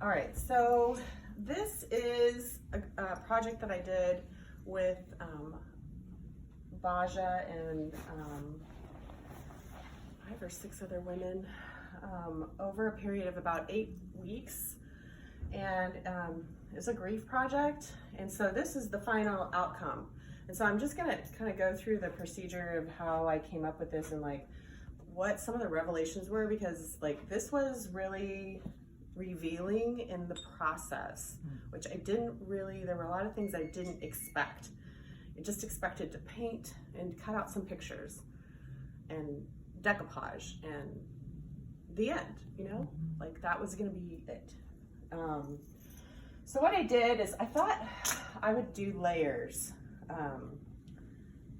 All right, so this is a project that I did with Baja and 5 or 6 other women over a period of about 8 weeks. And it was a grief project. And so this is the final outcome. And so I'm just gonna kind of go through the procedure of how I came up with this and like what some of the revelations were, because like this was really revealing in the process, which I didn't really, there were a lot of things I didn't expect. I just expected to paint and cut out some pictures and decoupage and the end, you know, like that was gonna be it. So what I did is I thought I would do layers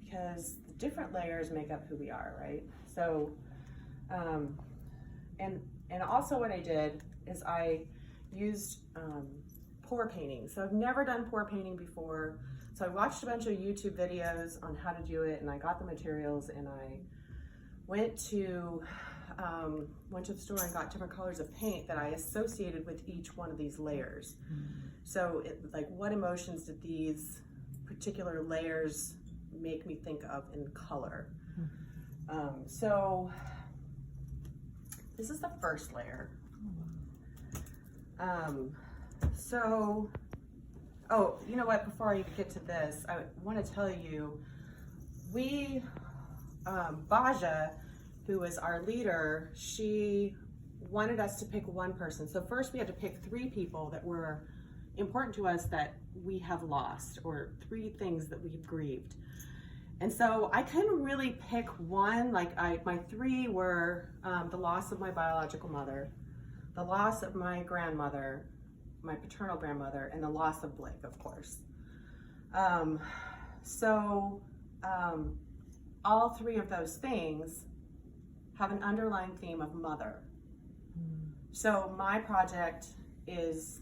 because the different layers make up who we are, right? So, and also what I did is I used pour painting. So I've never done pour painting before. So I watched a bunch of YouTube videos on how to do it, and I got the materials, and I went to the store and got different colors of paint that I associated with each one of these layers. So like what emotions did these particular layers make me think of in color? So this is the first layer. Oh, you know what, before I even get to this, I want to tell you, Baja, who was our leader, she wanted us to pick one person. So first we had to pick 3 people that were important to us that we have lost, or 3 things that we've grieved. And so I couldn't really pick one. Like my 3 were the loss of my biological mother, the loss of my grandmother, my paternal grandmother, and the loss of Blake, of course. All 3 of those things have an underlying theme of mother. So my project is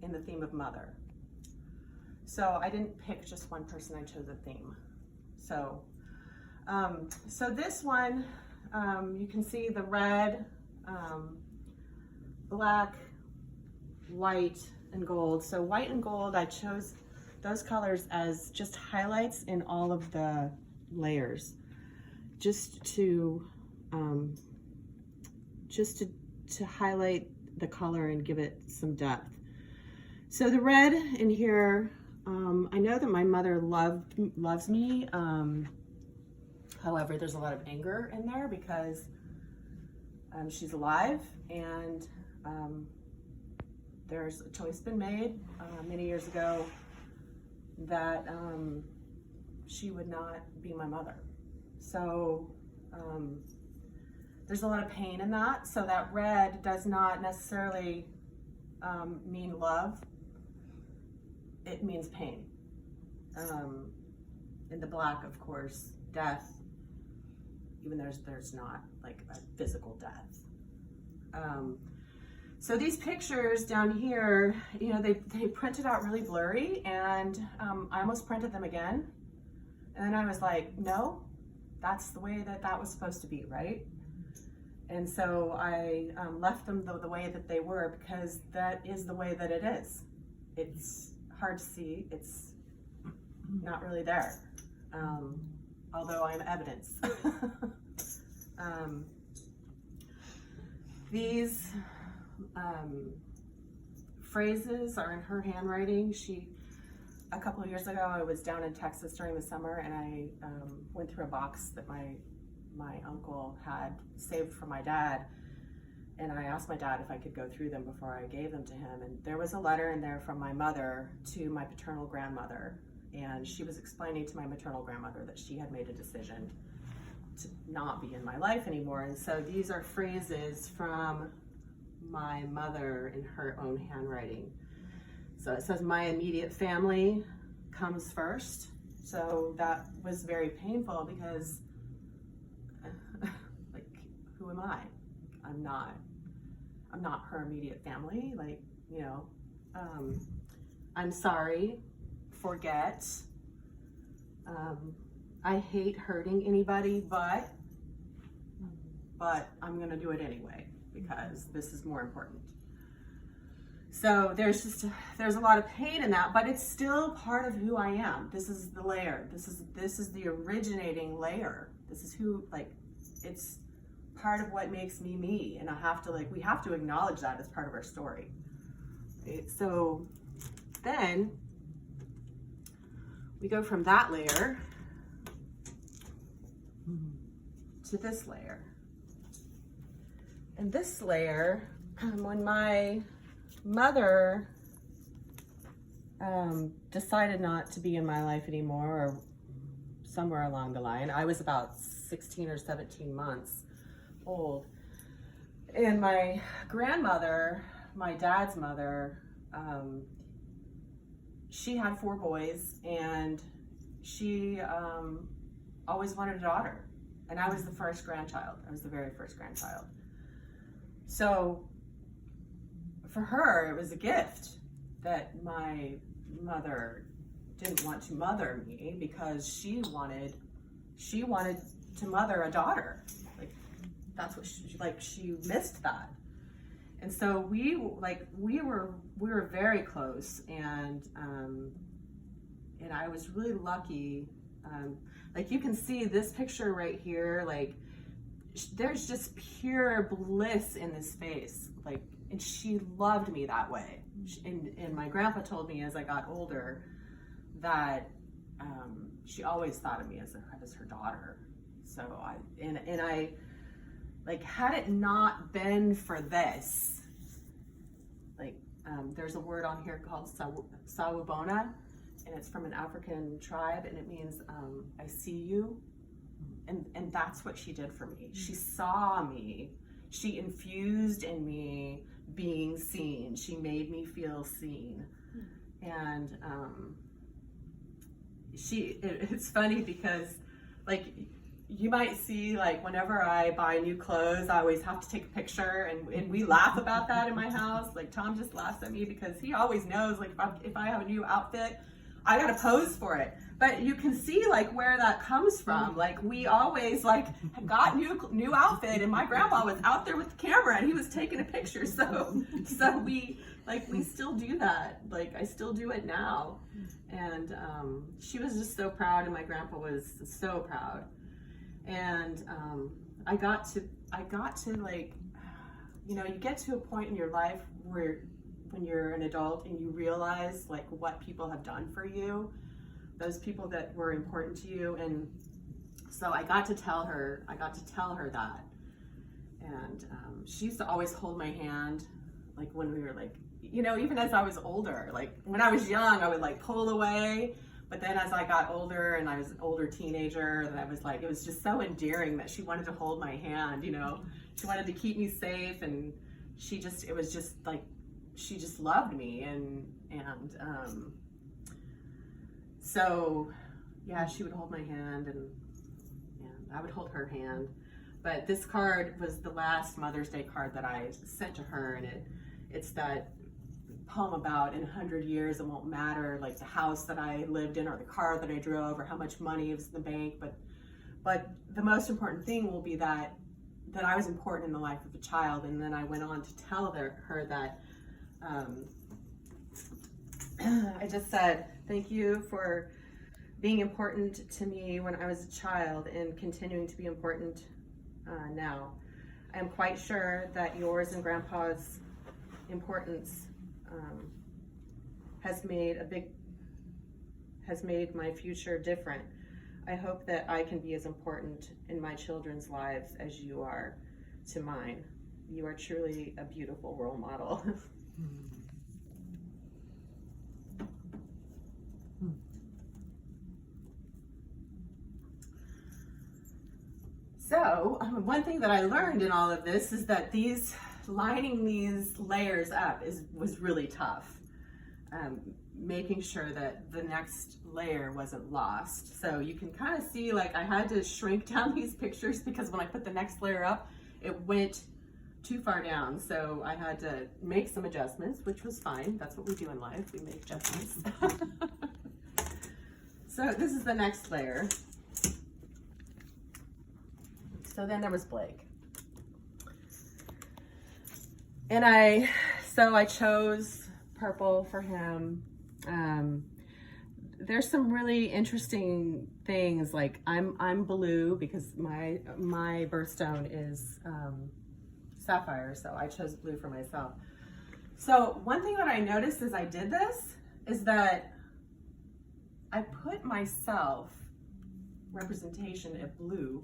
in the theme of mother. So I didn't pick just one person, I chose a theme. So, so this one, you can see the red, black, white, and gold. So white and gold, I chose those colors as just highlights in all of the layers, just to highlight the color and give it some depth. So the red in here, I know that my mother loves me. However, there's a lot of anger in there because she's alive, and there's a choice been made many years ago that she would not be my mother. So there's a lot of pain in that. So that red does not necessarily mean love. It means pain. In the black, of course, death, even there's not like a physical death. So these pictures down here, you know, they printed out really blurry, and I almost printed them again. And then I was like, no, that's the way that was supposed to be, right? And so I left them the way that they were, because that is the way that it is. It's hard to see, it's not really there, although I'm evidence. These phrases are in her handwriting. A couple of years ago, I was down in Texas during the summer, and I went through a box that my uncle had saved for my dad, and I asked my dad if I could go through them before I gave them to him. And there was a letter in there from my mother to my paternal grandmother, and she was explaining to my maternal grandmother that she had made a decision to not be in my life anymore. And so these are phrases from my mother in her own handwriting. So it says, my immediate family comes first. So that was very painful because like, who am I? I'm not her immediate family. Like, you know, I'm sorry, forget. I hate hurting anybody, but I'm gonna do it anyway because this is more important. So there's a lot of pain in that, but it's still part of who I am. This is the layer. This is the originating layer. This is who, like, it's part of what makes me me. And we have to acknowledge that as part of our story. Right? So then we go from that layer to this layer. And this layer, when my mother decided not to be in my life anymore, or somewhere along the line, I was about 16 or 17 months old. And my grandmother, my dad's mother, she had 4 boys, and she always wanted a daughter. And I was the first grandchild. I was the very first grandchild. So for her, it was a gift that my mother didn't want to mother me, because she wanted to mother a daughter. Like, that's what she missed that. And so we were very close, and I was really lucky. Like, you can see this picture right here, like, there's just pure bliss in this face. Like, and she loved me that way. And my grandpa told me as I got older that she always thought of me as her daughter. So I like, had it not been for this, like, there's a word on here called sawubona, and it's from an African tribe, and it means I see you. And that's what she did for me. She saw me. She infused in me being seen. She made me feel seen. And it's funny because, like, you might see, like, whenever I buy new clothes, I always have to take a picture, and we laugh about that in my house. Like, Tom just laughs at me because he always knows, like, if I have a new outfit, I gotta pose for it. But you can see, like, where that comes from. Like, we always, like, got new outfit, and my grandpa was out there with the camera, and he was taking a picture. So we still do that. Like, I still do it now. And she was just so proud, and my grandpa was so proud. And I got to, like, you know, you get to a point in your life where, when you're an adult and you realize, like, what people have done for you, those people that were important to you. And so I got to tell her that. And she used to always hold my hand, like, when we were, like, you know, even as I was older. Like, when I was young, I would, like, pull away. But then as I got older, and I was an older teenager, that I was like, it was just so endearing that she wanted to hold my hand, you know. She wanted to keep me safe, and it was just like, she just loved me. And so, yeah, she would hold my hand, and I would hold her hand. But this card was the last Mother's Day card that I sent to her, and it's that poem about, in 100 years it won't matter, like, the house that I lived in, or the car that I drove, or how much money was in the bank, but the most important thing will be that I was important in the life of a child. And then I went on to tell her that I just said, thank you for being important to me when I was a child, and continuing to be important now. I am quite sure that yours and Grandpa's importance has made my future different. I hope that I can be as important in my children's lives as you are to mine. You are truly a beautiful role model. So, one thing that I learned in all of this is that lining these layers up was really tough. Making sure that the next layer wasn't lost. So you can kind of see, like, I had to shrink down these pictures, because when I put the next layer up, it went too far down. So I had to make some adjustments, which was fine. That's what we do in life. We make adjustments. So this is the next layer. So then there was Blake. And I So I chose purple for him. There's some really interesting things, like I'm blue because my birthstone is sapphire, so I chose blue for myself. So one thing that I noticed as I did this is that I put myself representation of blue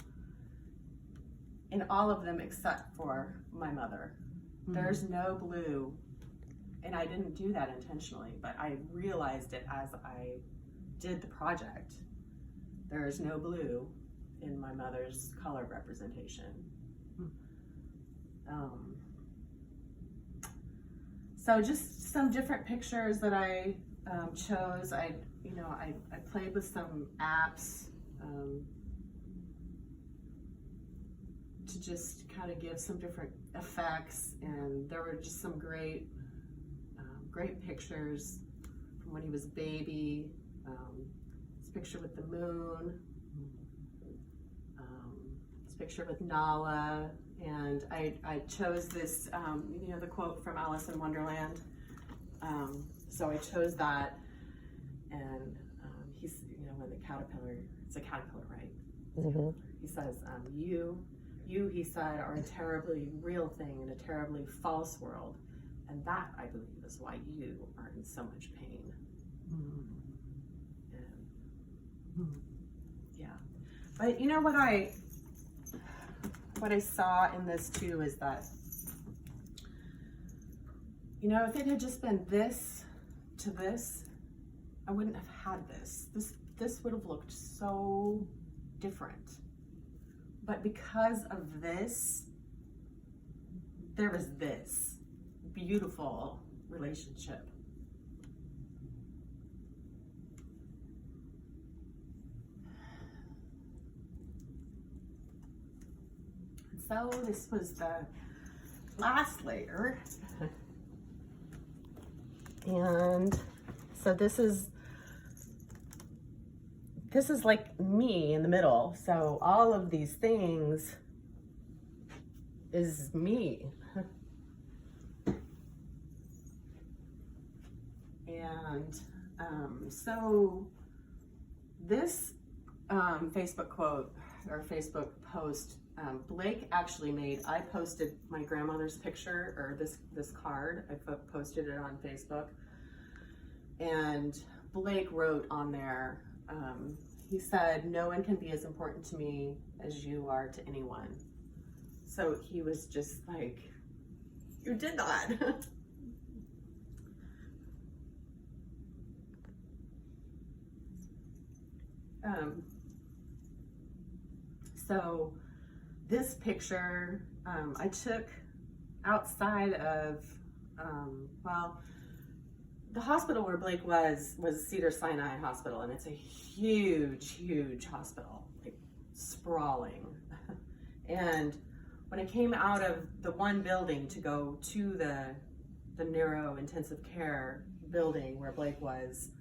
in all of them except for my mother. Mm-hmm. There's no blue, and I didn't do that intentionally, but I realized it as I did the project. There is no blue in my mother's color representation. So just some different pictures that I chose. I played with some apps to just kind of give some different effects, and there were just some great pictures from when he was a baby. This picture with the moon, this picture with Nala, and I chose this, the quote from Alice in Wonderland. So I chose that, and he's, when the caterpillar, it's a caterpillar, right? Mm-hmm. He says, you, he said, are a terribly real thing in a terribly false world, and that, I believe, is why you are in so much pain. Mm-hmm. Yeah, but you know what I saw in this too is that, if it had just been this to this, I wouldn't have had this. This would have looked so different. But because of this, there was this beautiful relationship. So this was the last layer. And so this is like me in the middle. So all of these things is me. And so this Facebook quote or Facebook post, Blake actually made. I posted my grandmother's picture, or this card. I posted it on Facebook, and Blake wrote on there, he said, "No one can be as important to me as you are to anyone." So he was just like, you did that. So this picture I took outside of, the hospital where Blake was Cedars-Sinai Hospital, and it's a huge hospital, like sprawling. And when I came out of the one building to go to the neuro intensive care building where Blake was,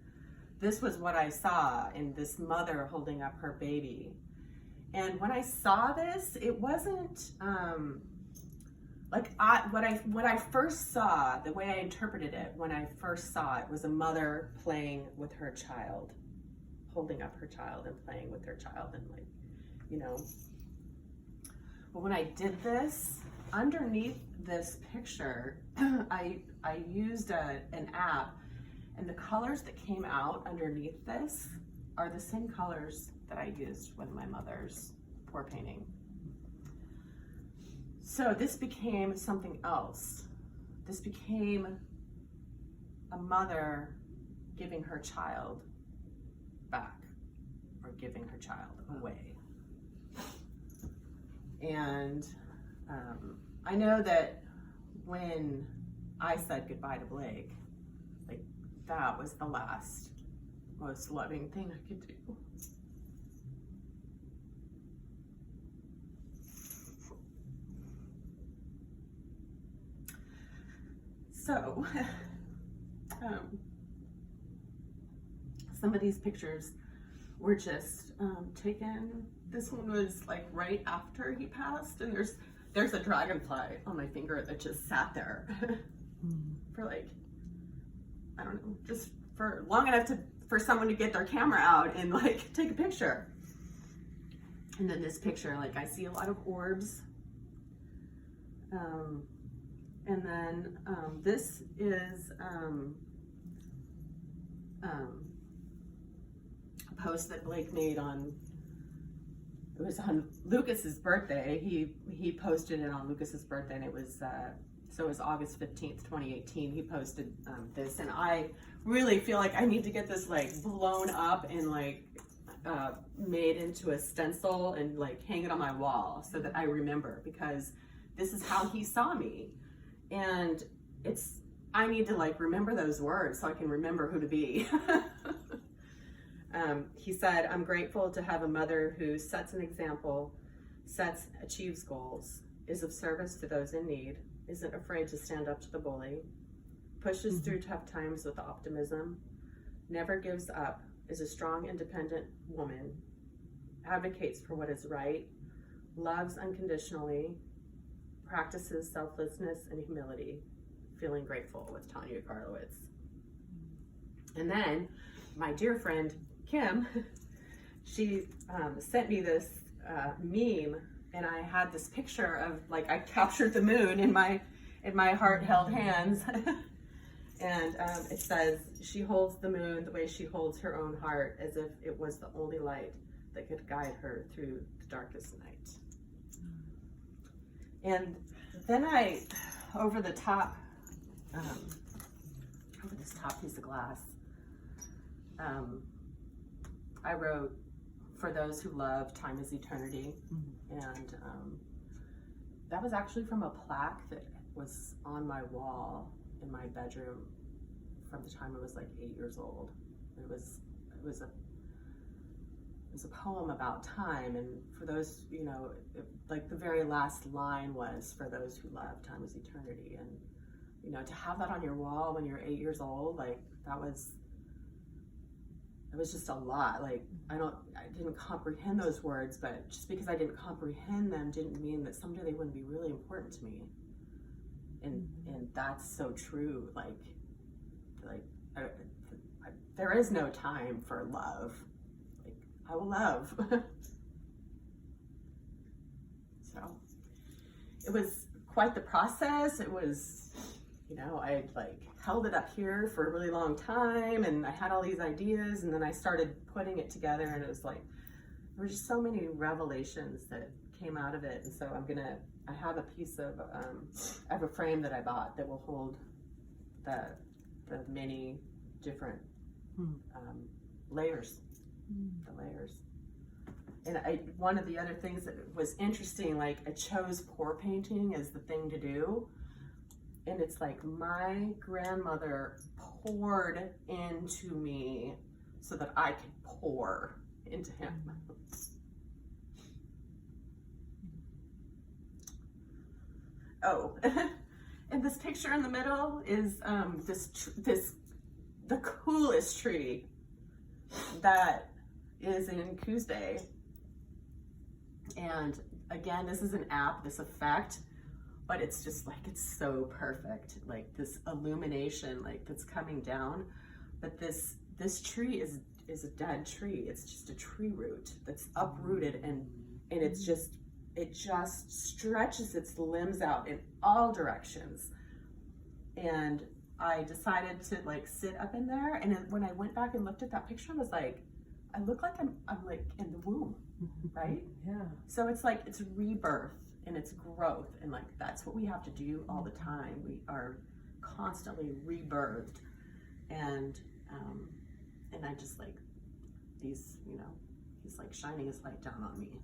this was what I saw in this mother holding up her baby. And when I saw this, it wasn't what I first saw, the way I interpreted it when I first saw it was a mother playing with her child, holding up her child and playing with her child, and But when I did this, underneath this picture, I used an app, and the colors that came out underneath this are the same colors that I used with my mother's pour painting. So this became something else. This became a mother giving her child back, or giving her child away. And I know that when I said goodbye to Blake, like, that was the last, most loving thing I could do. So, some of these pictures were just taken. This one was like right after he passed, and there's a dragonfly on my finger that just sat there. for like, I don't know, just for long enough for someone to get their camera out and like take a picture. And then this picture, like I see a lot of orbs. And then this is a post that Blake made it was on Lucas's birthday. He posted it on Lucas's birthday, and it was so it was August 15th, 2018. He posted this, and I really feel like I need to get this like blown up and like made into a stencil and like hang it on my wall so that I remember, because this is how he saw me. And I need to like remember those words so I can remember who to be. He said, I'm grateful to have a mother who sets an example, achieves goals, is of service to those in need, isn't afraid to stand up to the bully, pushes through tough times with optimism, never gives up, is a strong, independent woman, advocates for what is right, loves unconditionally, practices selflessness and humility, feeling grateful, with Tanya Karlowitz. And then my dear friend Kim, she sent me this meme, and I had this picture of like I captured the moon in my heart held hands. And it says, she holds the moon the way she holds her own heart, as if it was the only light that could guide her through the darkest night. And then over this top piece of glass, I wrote, for those who love, time is eternity. And that was actually from a plaque that was on my wall in my bedroom from the time I was like 8 years old. It was a poem about time, and for those, like the very last line was, for those who love, time is eternity. And to have that on your wall when you're 8 years old, like it was just a lot. Like I didn't comprehend those words, but just because I didn't comprehend them didn't mean that someday they wouldn't be really important to me. And that's so true. Like there is no time for love. Like I will love. So it was quite the process. It was, I like held it up here for a really long time, and I had all these ideas, and then I started putting it together, and it was like there were just so many revelations that came out of it. And so I have a piece of I have a frame that I bought that will hold the many different layers, the layers. And one of the other things that was interesting, like I chose pour painting as the thing to do. And it's like my grandmother poured into me so that I could pour into him. Oh, and this picture in the middle is the coolest tree that is in Coos-Bay. And again, this is an app, this effect, but it's just like, it's so perfect. Like this illumination, like that's coming down. But this tree is a dead tree. It's just a tree root that's uprooted, and it just stretches its limbs out in all directions. And I decided to like sit up in there. And when I went back and looked at that picture, I was like, I look like I'm like in the womb, right? Yeah. So it's like, it's rebirth and it's growth. And like, that's what we have to do all the time. We are constantly rebirthed. And I just like he's like shining his light down on me.